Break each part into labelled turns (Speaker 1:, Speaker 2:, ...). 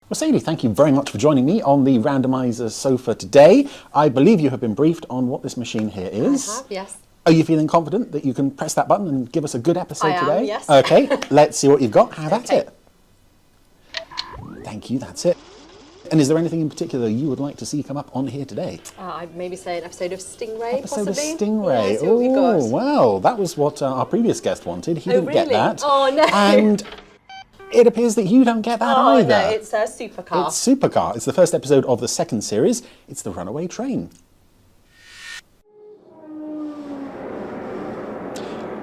Speaker 1: Well, Sadie, thank you very much for joining me on the Randomiser sofa today. I believe you have been briefed on what this machine here is.
Speaker 2: I have, yes.
Speaker 1: Are you feeling confident that you can press that button and give us a good episode today?
Speaker 2: I am, yes.
Speaker 1: Okay, let's see what you've got. Have at it. Thank you, that's it. And is there anything in particular you would like to see come up on here today?
Speaker 2: I'd maybe say an episode of Stingray,
Speaker 1: Episode
Speaker 2: possibly.
Speaker 1: of Stingray.
Speaker 2: Yeah, see what we've got.
Speaker 1: Oh, well, that was what our previous guest wanted. He didn't get
Speaker 2: really?
Speaker 1: that.
Speaker 2: Oh, no.
Speaker 1: And it appears that you don't get that either.
Speaker 2: No, it's a Supercar.
Speaker 1: It's Supercar. It's the first episode of the second series. It's the Runaway train.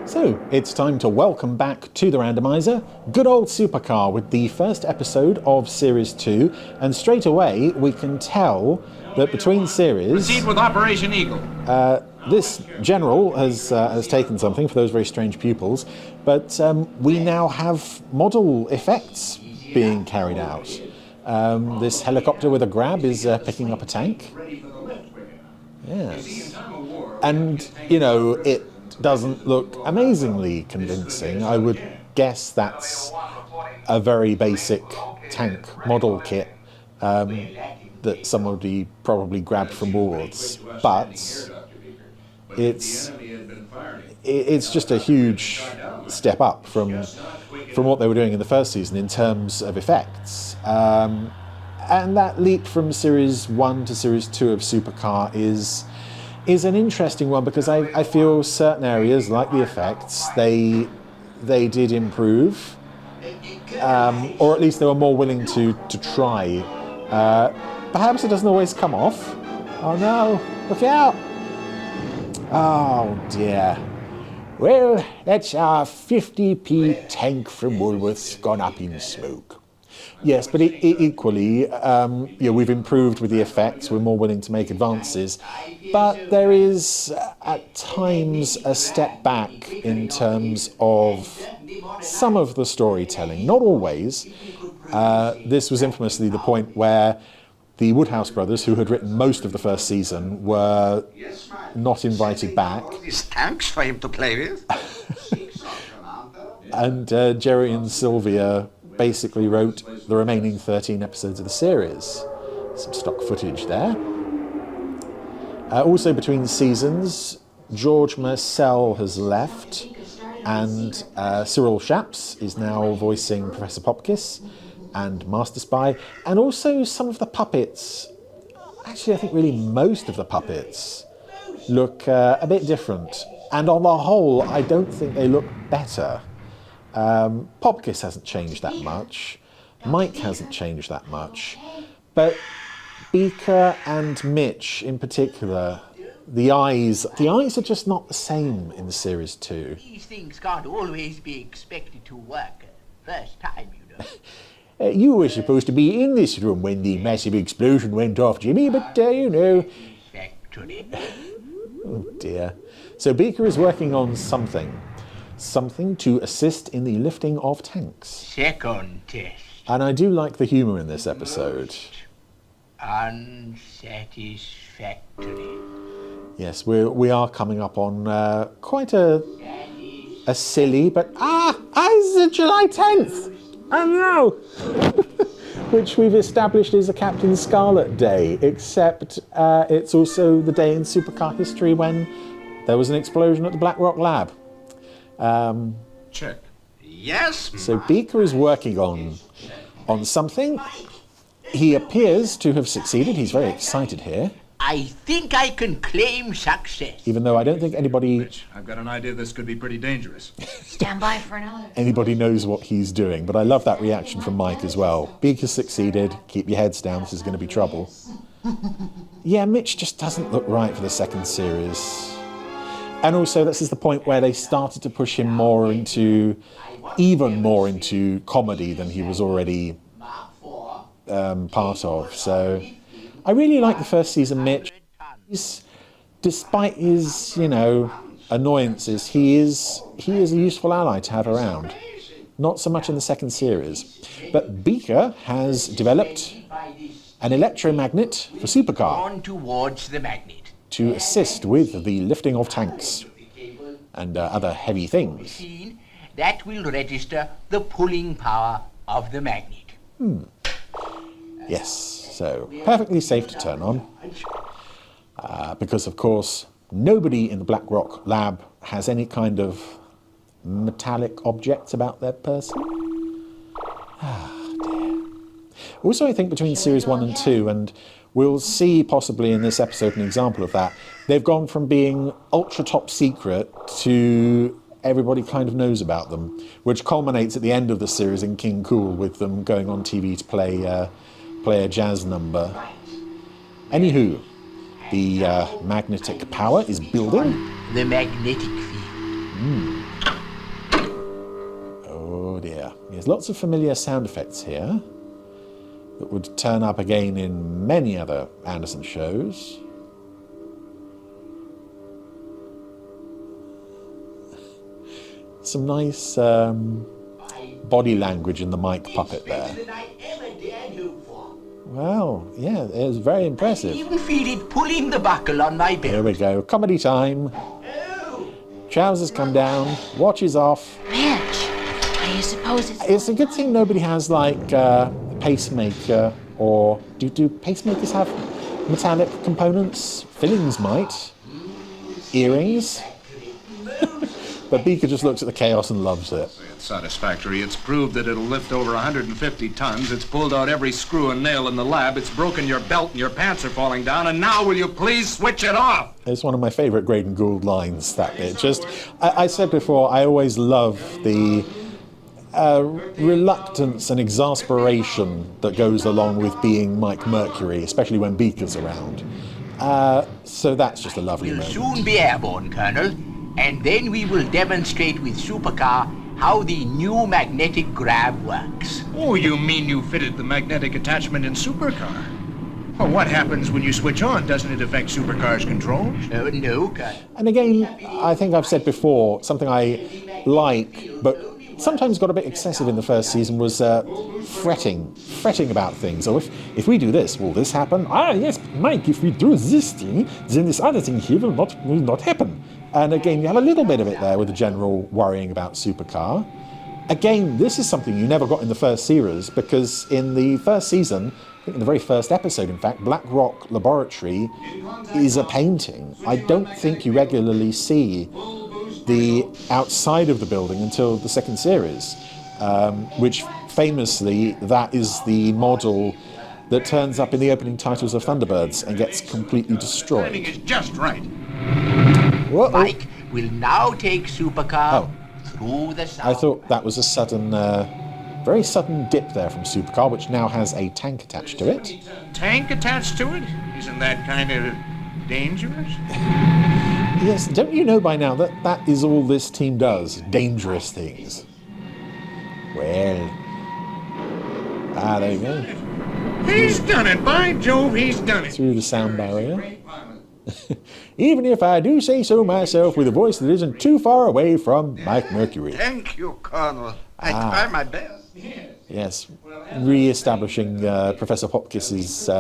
Speaker 1: So, it's time to welcome back to the Randomiser good old Supercar with the first episode of Series 2, and straight away we can tell that between series...
Speaker 3: Proceed with Operation Eagle.
Speaker 1: This general has taken something for those very strange pupils, but we now have model effects being carried out. This helicopter with a grab is picking up a tank. Yes. And, you know, it doesn't look amazingly convincing. I would guess that's a very basic tank model kit that somebody probably grabbed from Woolworths, but it's just a huge step up from what they were doing in the first season in terms of effects. And that leap from Series 1 to Series 2 of Supercar is an interesting one, because I feel certain areas, like the effects, they did improve, or at least they were more willing to try. Perhaps it doesn't always come off. Oh no, look out! Oh dear. Well, that's our 50p tank from Woolworths gone up in smoke. Yes, but equally, we've improved with the effects, we're more willing to make advances, but there is at times a step back in terms of some of the storytelling. Not always. This was infamously the point where the Woodhouse brothers, who had written most of the first season, were not invited back.
Speaker 3: These tanks for him to play with.
Speaker 1: And Jerry and Sylvia basically wrote the remaining 13 episodes of the series. Some stock footage there. Also between seasons, George Marcel has left, and Cyril Shaps is now voicing Professor Popkiss and Masterspy, and also some of the puppets. Actually, I think really most of the puppets look a bit different, and on the whole, I don't think they look better. Popkiss hasn't changed that much, Mike hasn't changed that much, but Beaker and Mitch in particular, the eyes are just not the same in the Series 2.
Speaker 4: These things can't always be expected to work first time, you know.
Speaker 1: You were supposed to be in this room when the massive explosion went off, Jimmy, but you know...
Speaker 4: Factory.
Speaker 1: Oh dear. So Beaker is working on something to assist in the lifting of tanks.
Speaker 4: Second test.
Speaker 1: And I do like the humour in this episode.
Speaker 4: Unsatisfactory.
Speaker 1: Yes, we are coming up on quite a silly, but it's the July 10th. I know. Which we've established is a Captain Scarlet Day, except it's also the day in Supercar history when there was an explosion at the Black Rock Lab.
Speaker 3: Check. Yes.
Speaker 1: So Beaker is working on something. He appears to have succeeded. He's very excited here.
Speaker 4: I think I can claim success.
Speaker 1: Even though I don't think anybody
Speaker 3: I've got an idea this could be pretty dangerous.
Speaker 2: Stand by for another.
Speaker 1: knows what he's doing. But I love that reaction from Mike as well. Beaker succeeded. Keep your heads down. This is going to be trouble. Yeah, Mitch just doesn't look right for the second series. And also, this is the point where they started to push him even more into comedy than he was already part of. So I really like the first season Mitch. Despite his, annoyances, he is a useful ally to have around. Not so much in the second series. But Beaker has developed an electromagnet for Supercar.
Speaker 4: On towards the magnet.
Speaker 1: To assist with the lifting of tanks and other heavy things.
Speaker 4: That will register the pulling power of the magnet.
Speaker 1: Yes, so perfectly safe to turn on. Because, of course, nobody in the Black Rock lab has any kind of metallic objects about their person. Dear. Also, I think between Series 1 and 2, and we'll see possibly in this episode an example of that, they've gone from being ultra top secret to everybody kind of knows about them, which culminates at the end of the series in King Cool with them going on TV to play a jazz number. Anywho, the magnetic power is building.
Speaker 4: The magnetic field.
Speaker 1: Oh dear. There's lots of familiar sound effects here that would turn up again in many other Anderson shows. Some nice body language in the mic puppet there. Well, yeah, it was very impressive.
Speaker 4: I even feel it pulling the buckle on my belt.
Speaker 1: Here we go, comedy time. Trousers come down, watch is off.
Speaker 2: Mitch, I suppose
Speaker 1: It's a good thing nobody has like a pacemaker, or do pacemakers have metallic components? Fillings might. Earrings. But Beaker just looks at the chaos and loves it.
Speaker 3: It's satisfactory. It's proved that it'll lift over 150 tons. It's pulled out every screw and nail in the lab. It's broken your belt and your pants are falling down. And now will you please switch it off?
Speaker 1: It's one of my favourite Graydon Gould lines, that bit. I said before, I always love the reluctance and exasperation that goes along with being Mike Mercury, especially when Beaker's around. So that's just a lovely
Speaker 4: We'll
Speaker 1: moment.
Speaker 4: soon be airborne, Colonel. And then we will demonstrate with Supercar how the new magnetic grab works.
Speaker 3: Oh, you mean you fitted the magnetic attachment in Supercar? Well, what happens when you switch on? Doesn't it affect Supercar's controls?
Speaker 4: Oh, no, Colonel.
Speaker 1: And again, I think I've said before, something I like, but sometimes got a bit excessive in the first season, was fretting about things. Oh, if we do this, will this happen? Ah, yes, Mike, if we do this thing, then this other thing here will not happen. And again, you have a little bit of it there with the general worrying about Supercar. Again, this is something you never got in the first series, because in the first season, I think in the very first episode, in fact, Black Rock Laboratory is a painting. I don't think you regularly see the outside of the building until the second series, which famously, that is the model that turns up in the opening titles of Thunderbirds and gets completely destroyed.
Speaker 3: Timing is just right.
Speaker 1: Whoa.
Speaker 4: Mike will now take Supercar through the south.
Speaker 1: I thought that was a sudden, very sudden dip there from Supercar, which now has a tank attached to it.
Speaker 3: Tank attached to it? Isn't that kind of dangerous?
Speaker 1: Yes, don't you know by now that that is all this team does? Dangerous things. Well. There you go.
Speaker 3: He's done it, by Jove, he's done it.
Speaker 1: Through the sound barrier. Even if I do say so myself with a voice that isn't too far away from Mike Mercury.
Speaker 3: Thank you, Colonel. I try my best.
Speaker 1: Yes, re-establishing Professor Hopkiss's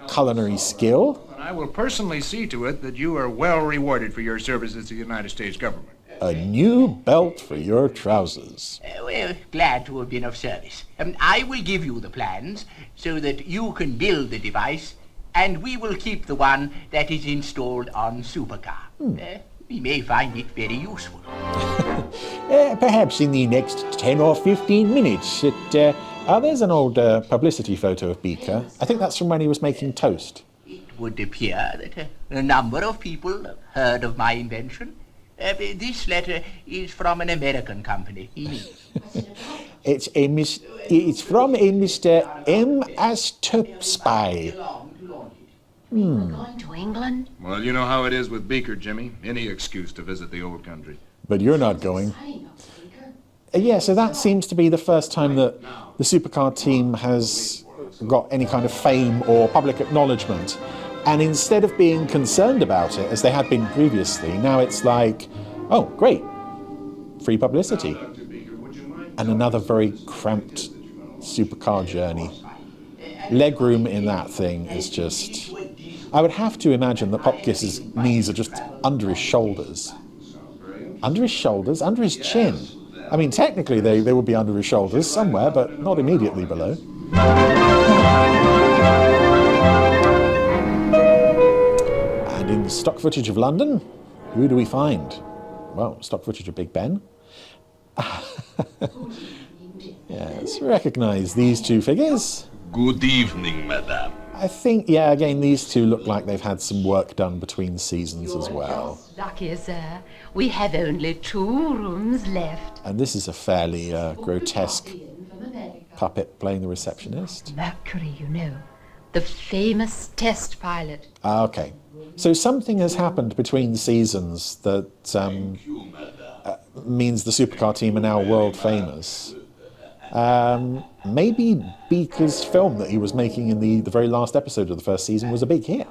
Speaker 1: culinary skill.
Speaker 3: And I will personally see to it that you are well rewarded for your services to the United States government.
Speaker 1: A new belt for your trousers.
Speaker 4: Well, glad to have been of service. I will give you the plans so that you can build the device, and we will keep the one that is installed on Supercar. We may find it very useful.
Speaker 1: Perhaps in the next 10 or 15 minutes. There's an old publicity photo of Beaker. I think that's from when he was making toast.
Speaker 4: It would appear that a number of people have heard of my invention. This letter is from an American company.
Speaker 1: It's from a Mr. Masterspy.
Speaker 2: Going to England?
Speaker 3: Well, you know how it is with Beaker, Jimmy. Any excuse to visit the old country.
Speaker 1: But you're not going. Yeah, so that seems to be the first time that the Supercar team has got any kind of fame or public acknowledgement. And instead of being concerned about it, as they had been previously, now it's like, oh, great, free publicity. And another very cramped Supercar journey. Legroom in that thing is just... I would have to imagine that Hopkiss's knees are just under his shoulders. Under his shoulders? Under his chin. I mean, technically they would be under his shoulders somewhere, but not immediately below. stock footage of London. Who do we find? Well, stock footage of Big Ben. Yes, recognise these two figures.
Speaker 5: Good evening, madame.
Speaker 1: I think, yeah, again, these two look like they've had some work done between seasons as well.
Speaker 2: Lucky, sir. We have only 2 rooms left.
Speaker 1: And this is a fairly grotesque puppet playing the receptionist.
Speaker 2: Mercury, you know. The famous test pilot.
Speaker 1: Ah, okay. So something has happened between seasons that means the Supercar team are now world famous. Maybe Beaker's film that he was making in the very last episode of the first season was a big hit.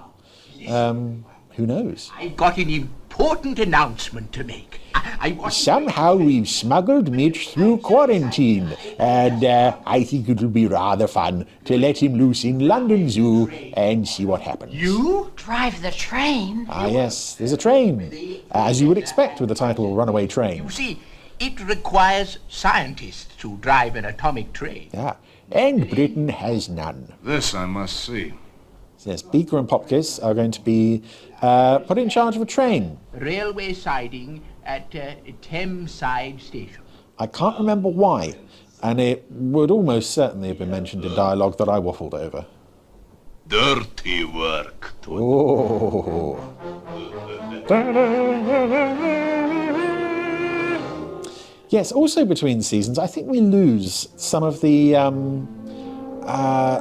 Speaker 1: Who knows?
Speaker 4: I've got an important announcement to make.
Speaker 1: Somehow we've smuggled Mitch through quarantine, and I think it'll be rather fun to let him loose in London Zoo and see what happens.
Speaker 4: You?
Speaker 2: Drive the train?
Speaker 1: Ah, yes, there's a train, as you would expect with the title Runaway Train.
Speaker 4: You see, it requires scientists to drive an atomic train.
Speaker 1: Yeah, and Britain has none.
Speaker 3: This I must see.
Speaker 1: Yes, Beaker and Popkiss are going to be put in charge of a train.
Speaker 4: Railway siding at Thameside Station.
Speaker 1: I can't remember why, and it would almost certainly have been mentioned in dialogue that I waffled over.
Speaker 5: Dirty work.
Speaker 1: Oh. Yes, also between seasons, I think we lose some of the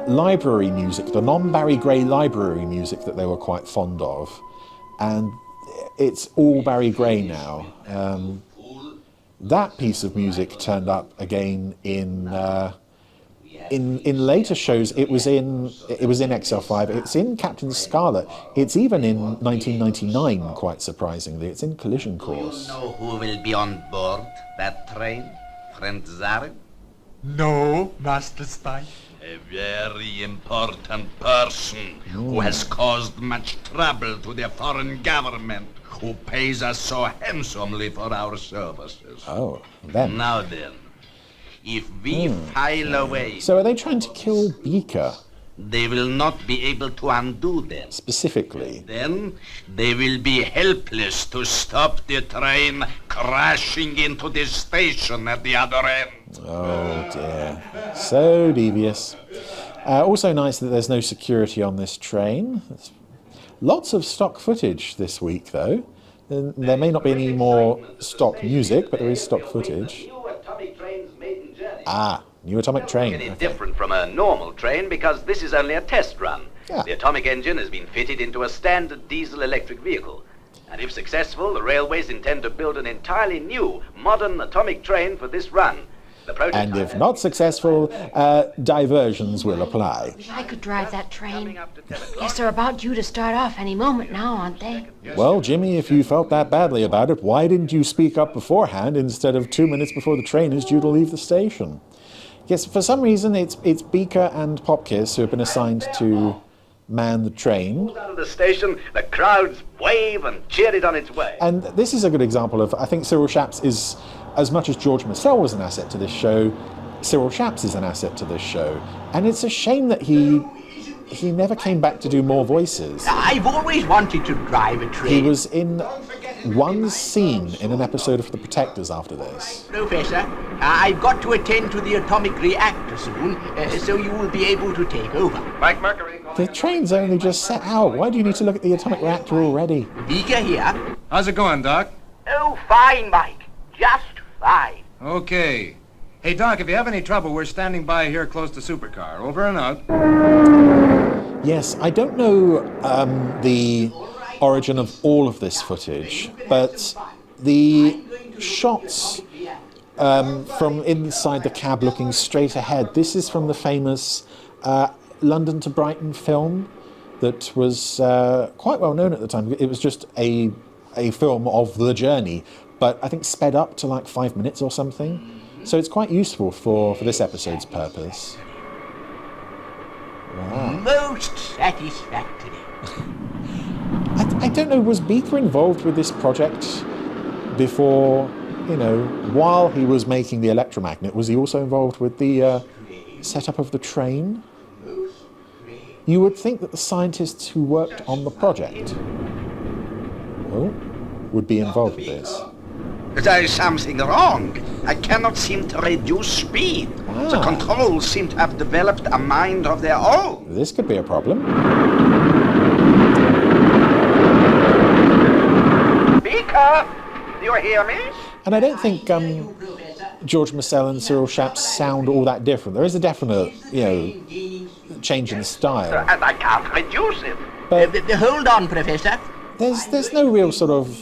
Speaker 1: library music, the non-Barry Gray library music that they were quite fond of. And it's all Barry Gray now. That piece of music turned up again in later shows. It was in XL5. It's in Captain Scarlet. It's even in 1999. Quite surprisingly, it's in Collision Course.
Speaker 6: You know who will be on board that train, friend Zarin?
Speaker 4: No, Masterspy.
Speaker 5: A very important person who has caused much trouble to the foreign government, who pays us so handsomely for our services.
Speaker 1: Oh, then.
Speaker 6: Now then, if we file away,
Speaker 1: So are they trying to kill Beaker
Speaker 6: they will not be able to undo them.
Speaker 1: specifically?
Speaker 6: Then they will be helpless to stop the train crashing into the station at the other end.
Speaker 1: Oh dear. So devious. Also nice that there's no security on this train. Lots of stock footage this week, though. There may not be any more stock music, but there is stock footage. Ah, new atomic train.
Speaker 7: It's different from a normal train because this is only a test run.
Speaker 1: Yeah.
Speaker 7: The atomic engine has been fitted into a standard diesel-electric vehicle. And if successful, the railways intend to build an entirely new, modern atomic train for this run. The prototype
Speaker 1: And if not successful, diversions will apply.
Speaker 2: Wish I could drive that train. Guess they're about due to start off any moment now, aren't they?
Speaker 1: Well, Jimmy, if you felt that badly about it, why didn't you speak up beforehand instead of 2 minutes before the train is due to leave the station? Yes, for some reason it's Beaker and Popkiss who have been assigned to man the train.
Speaker 7: out of the station, the crowds wave and cheer it on its way.
Speaker 1: And this is a good example of, I think Cyril Shaps is, as much as George Marcel was an asset to this show, Cyril Shaps is an asset to this show. And it's a shame that he never came back to do more voices.
Speaker 4: I've always wanted to drive a train.
Speaker 1: He was in one scene in an episode of The Protectors after this.
Speaker 4: Professor, I've got to attend to the atomic reactor soon, so you will be able to take over.
Speaker 7: Mike Mercury.
Speaker 1: The train's only just set out. Why do you need to look at the atomic reactor already?
Speaker 4: Beaker here.
Speaker 3: How's it going, Doc?
Speaker 4: Oh, fine, Mike. Just fine.
Speaker 3: Okay. Hey, Doc, if you have any trouble, we're standing by here close to Supercar. Over and out.
Speaker 1: Yes, I don't know the origin of all of this footage, but the shots from inside the cab looking straight ahead, this is from the famous London to Brighton film that was quite well known at the time. It was just a film of the journey, but I think sped up to like 5 minutes or something. So it's quite useful for this episode's purpose. Wow.
Speaker 4: Most satisfactory.
Speaker 1: I don't know, was Beaker involved with this project before, while he was making the electromagnet? Was he also involved with the setup of the train? You would think that the scientists who worked on the project would be involved with this.
Speaker 6: There is something wrong. I cannot seem to reduce speed. The controls seem to have developed a mind of their own.
Speaker 1: This could be a problem.
Speaker 6: Beaker, do you hear me?
Speaker 1: And I don't think George Marcel and Cyril Schaap sound all that different. There is a definite, change in style.
Speaker 6: And I can't reduce it.
Speaker 1: But
Speaker 4: Hold on, Professor.
Speaker 1: there's no real sort of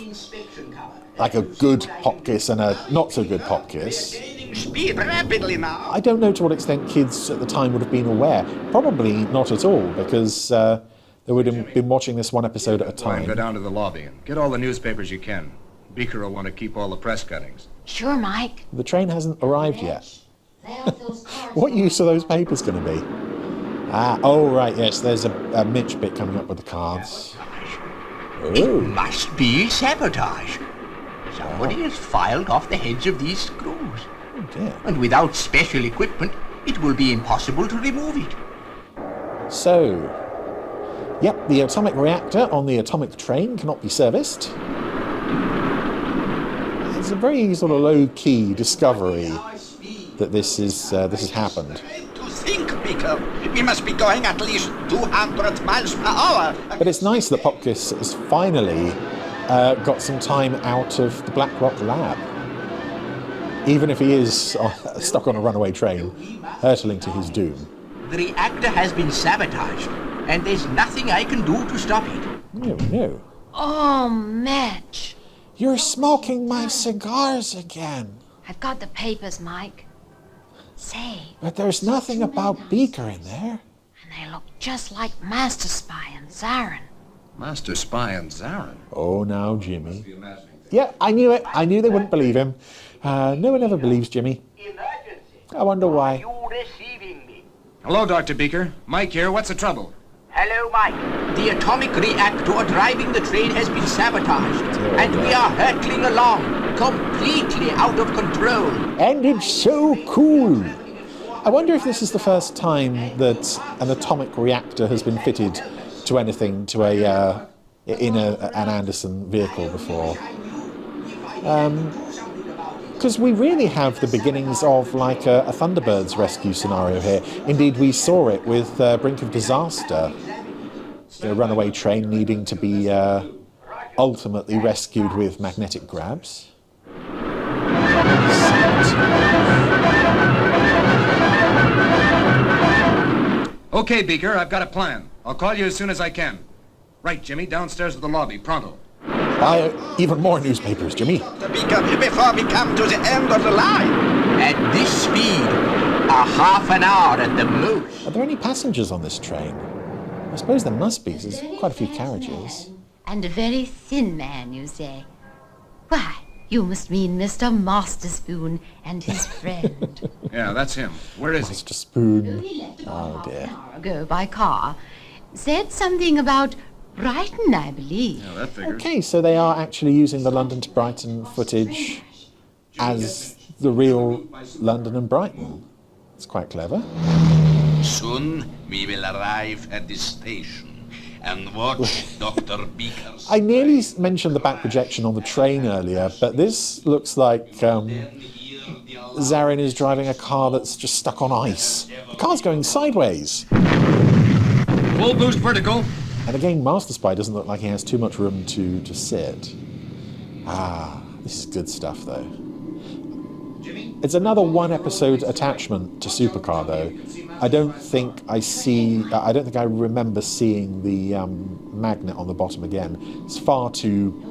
Speaker 1: like a good Pop Kiss and a not so good Pop Kiss.
Speaker 6: Gaining speed rapidly now.
Speaker 1: I don't know to what extent kids at the time would have been aware. Probably not at all, because they would have been watching this one episode at a
Speaker 3: Fine, go
Speaker 1: time.
Speaker 3: down to the lobby and get all the newspapers you can. Beaker will want to keep all the press cuttings.
Speaker 2: Sure, Mike.
Speaker 1: The train hasn't arrived yet. What use are those papers going to be? Right, yes, there's a Mitch bit coming up with the cards.
Speaker 4: It
Speaker 1: Oh,
Speaker 4: must be sabotage. Somebody has filed off the heads of these screws.
Speaker 1: dear.
Speaker 4: And without special equipment, it will be impossible to remove it.
Speaker 1: So, yep, the atomic reactor on the atomic train cannot be serviced. It's a very sort of low-key discovery that this has happened.
Speaker 6: To think, Beaker, we must be going at least 200 miles per hour.
Speaker 1: But it's nice that Popkiss has finally got some time out of the Black Rock lab. Even if he is stuck on a runaway train, hurtling to his doom.
Speaker 4: The reactor has been sabotaged, and there's nothing I can do to stop it.
Speaker 1: No.
Speaker 2: Oh, Mitch.
Speaker 1: You're smoking my cigars again.
Speaker 2: I've got the papers, Mike. Say,
Speaker 1: But there's nothing about Beaker in there.
Speaker 2: and they look just like Masterspy and Zarin.
Speaker 3: Masterspy and Zarin.
Speaker 1: Oh, now, Jimmy. Yeah, I knew it. I knew they wouldn't believe him. No one ever believes Jimmy.
Speaker 4: Emergency.
Speaker 1: I wonder why.
Speaker 4: You receiving me?
Speaker 3: Hello, Dr. Beaker. Mike here. What's the trouble?
Speaker 4: Hello, Mike. The atomic reactor driving the train has been sabotaged, and we are hurtling along, completely out of control.
Speaker 1: And it's so cool. I wonder if this is the first time that an atomic reactor has been fitted to anything to an Anderson vehicle before. Because we really have the beginnings of like a Thunderbirds rescue scenario here. Indeed, we saw it with Brink of Disaster. A runaway train needing to be ultimately rescued with magnetic grabs.
Speaker 3: Okay, Beaker, I've got a plan. I'll call you as soon as I can. Right, Jimmy, downstairs at the lobby, pronto.
Speaker 1: Buy even more newspapers, Jimmy.
Speaker 6: Beaker, before we come to the end of the line.
Speaker 4: At this speed, a half an hour at the most.
Speaker 1: Are there any passengers on this train? I suppose there must be, 'cause there's quite a few carriages.
Speaker 2: And a very thin man, you say? Why, you must mean Mr. Masterspoon and his friend.
Speaker 3: Yeah, that's him. Where is he?
Speaker 1: Mr. Spoon.
Speaker 2: He left
Speaker 1: Oh,
Speaker 2: about
Speaker 1: dear.
Speaker 2: an hour ago by car. Said something about Brighton, I believe.
Speaker 3: Yeah, that figures.
Speaker 1: Okay, so they are actually using the London to Brighton footage as the real London and Brighton. It's quite clever.
Speaker 5: Soon we will arrive at the station and watch Dr. Beaker's...
Speaker 1: I nearly mentioned the back projection on the train earlier, but this looks like Zarin is driving a car that's just stuck on ice. The car's going sideways.
Speaker 3: Full boost vertical.
Speaker 1: And again, Masterspy doesn't look like he has too much room to sit. This is good stuff, though. It's another one-episode attachment to Supercar, though. I don't think I remember seeing the magnet on the bottom again. It's far too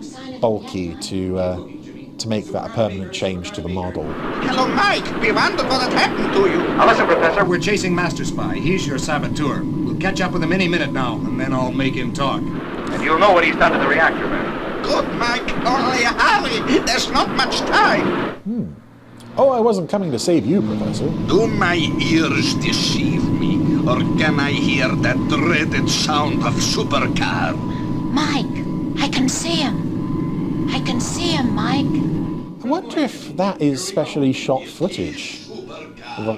Speaker 1: bulky to make that a permanent change to the model.
Speaker 6: Hello, Mike. We wondered what had happened to you.
Speaker 3: Now listen, Professor, we're chasing Masterspy. He's your saboteur. We'll catch up with him any minute now, and then I'll make him talk.
Speaker 7: And you'll know what he's done to the reactor, man.
Speaker 6: Good, Mike. Only hurry. There's not much time.
Speaker 1: Oh, I wasn't coming to save you, Professor.
Speaker 5: Do my ears deceive me, or can I hear that dreaded sound of Supercar?
Speaker 2: Mike, I can see him. I can see him, Mike.
Speaker 1: I wonder if that is specially shot footage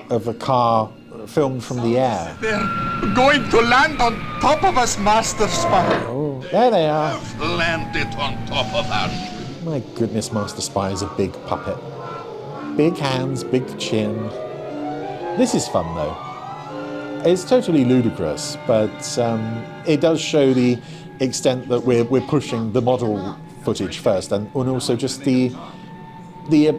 Speaker 1: of a car filmed from the air.
Speaker 6: They're going to land on top of us, Masterspy.
Speaker 1: Oh, There they are.
Speaker 5: Landed on top of us.
Speaker 1: My goodness, Master Spy is a big puppet. Big hands, big chin. This is fun though. It's totally ludicrous, but it does show the extent that we're pushing the model footage first, and also just the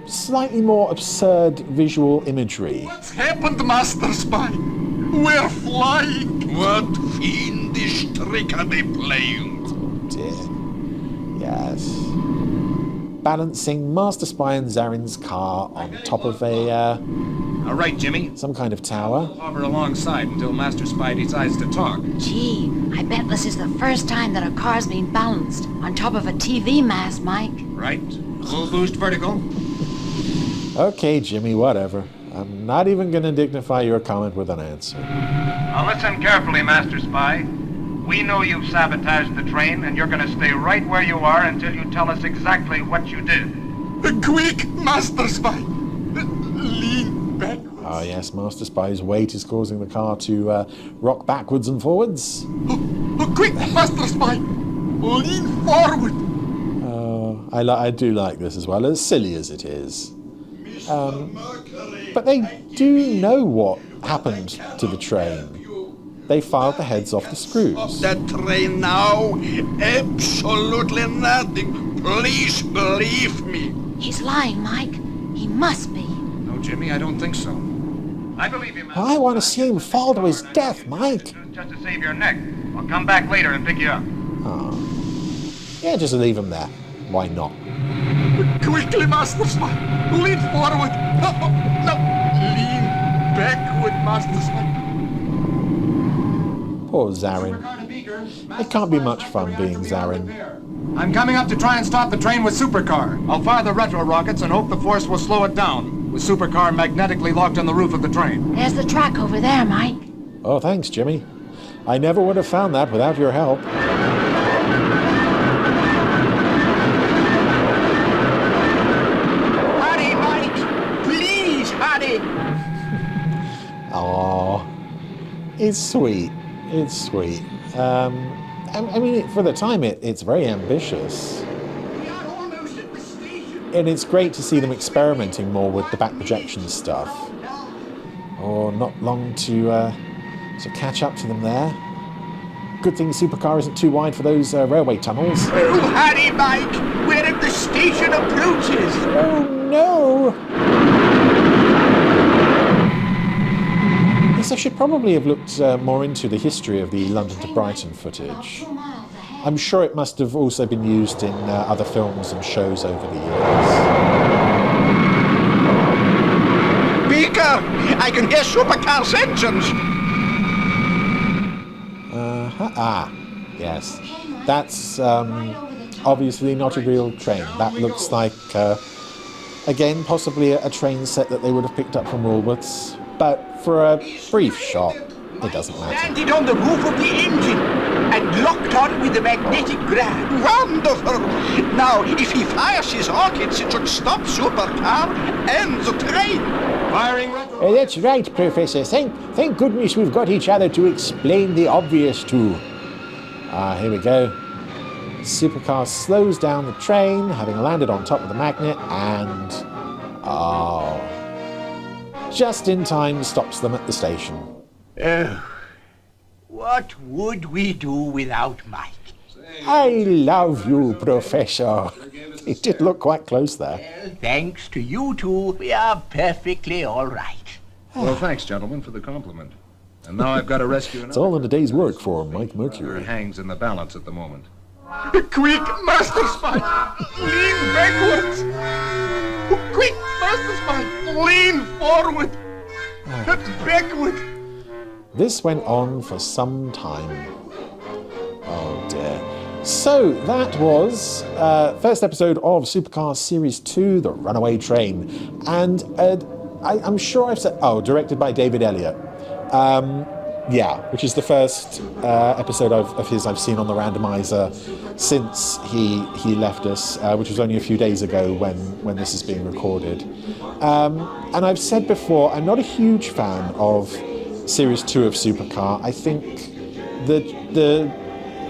Speaker 1: slightly more absurd visual imagery.
Speaker 5: What's happened, Master Spy? We're flying. What fiendish trick are they playing?
Speaker 1: Dear. Yes. Balancing Master Spy and Zarin's car on top of
Speaker 3: All right, Jimmy.
Speaker 1: some kind of tower.
Speaker 3: Hover alongside until Master Spy decides to talk.
Speaker 2: Gee, I bet this is the first time that a car's been balanced on top of a TV mast, Mike.
Speaker 3: Right? Full boost vertical.
Speaker 1: Okay, Jimmy, whatever. I'm not even going to dignify your comment with an answer.
Speaker 8: Now listen carefully, Master Spy. We know you've sabotaged the train, and you're going to stay right where you are until you tell us exactly what you did.
Speaker 5: Quick, Master Spy. Lean back.
Speaker 1: Oh yes, Master Spy's weight is causing the car to rock backwards and forwards.
Speaker 5: Quick, Master Spy. Lean forward.
Speaker 1: I do like this as well, as silly as it is. But they do know what happened to the train. They filed the heads off the screws.
Speaker 6: That train now? Absolutely nothing. Please believe me.
Speaker 2: He's lying, Mike. He must be.
Speaker 3: No, Jimmy, I don't think so.
Speaker 8: I believe you, Master
Speaker 1: I want to see him fall to his death, Mike.
Speaker 8: Just to save your neck. I'll come back later and pick you up.
Speaker 1: Yeah, just leave him there. Why not?
Speaker 5: Quickly, Master Spy. Lean forward. No. Lean backward, Master Spy.
Speaker 1: Poor Zarin. It can't be much fun being Zarin.
Speaker 3: I'm coming up to try and stop the train with Supercar. I'll fire the retro rockets and hope the force will slow it down, with Supercar magnetically locked on the roof of the train.
Speaker 2: There's the track over there, Mike.
Speaker 1: Oh, thanks, Jimmy. I never would have found that without your help.
Speaker 4: Hurry, Mike! Please, hurry!
Speaker 1: Aww. It's sweet. It's sweet. I mean, for the time, it's very ambitious.
Speaker 4: We are almost at the station.
Speaker 1: And it's great to see them experimenting more with the back projection stuff. Oh, not long to catch up to them there. Good thing Supercar isn't too wide for those railway tunnels.
Speaker 4: Oh, hurry, Mike! We're at the station approaches.
Speaker 1: Oh, no! Yes, I should probably have looked more into the history of the London to Brighton footage. I'm sure it must have also been used in other films and shows over the years.
Speaker 6: Beaker, I can hear Supercar's engines.
Speaker 1: Yes. That's obviously not a real train. That looks like, again, possibly a train set that they would have picked up from Woolworths. But for a brief shot, it doesn't matter.
Speaker 4: Landed on the roof of the engine and locked on with the magnetic grab.
Speaker 6: Wonderful! Now, if he fires his rockets, it should stop Supercar and the train.
Speaker 3: Firing retro.
Speaker 1: That's right, Professor. Thank goodness we've got each other to explain the obvious to. Here we go. Supercar slows down the train, having landed on top of the magnet, and just in time stops them at the station.
Speaker 4: Oh, what would we do without Mike?
Speaker 1: I love you, Professor. He did look quite close there.
Speaker 4: Well, thanks to you two, we are perfectly all right.
Speaker 3: Well, thanks, gentlemen, for the compliment. And now I've got to rescue
Speaker 1: It's all in a day's work for Mike
Speaker 3: It
Speaker 1: Mercury.
Speaker 3: hangs in the balance at the moment.
Speaker 5: Quick, Master Spy. Lean backwards. Quick, Master Spy. Lean forward. Backward.
Speaker 1: This went on for some time. Oh dear. So that was first episode of Supercar Series 2, The Runaway Train. And I'm sure I've said, directed by David Elliott. Which is the first episode of his I've seen on the Randomiser since he left us, which was only a few days ago when this is being recorded. And I've said before, I'm not a huge fan of Series 2 of Supercar. I think the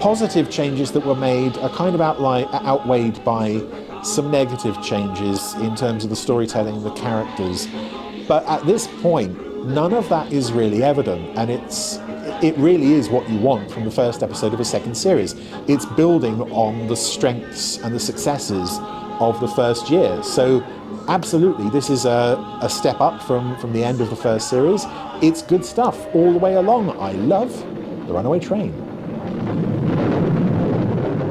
Speaker 1: positive changes that were made are kind of outweighed by some negative changes in terms of the storytelling, the characters. But at this point, none of that is really evident, and it really is what you want from the first episode of a second series. It's building on the strengths and the successes of the first year. So absolutely, this is a step up from the end of the first series. It's good stuff all the way along. I love The Runaway Train.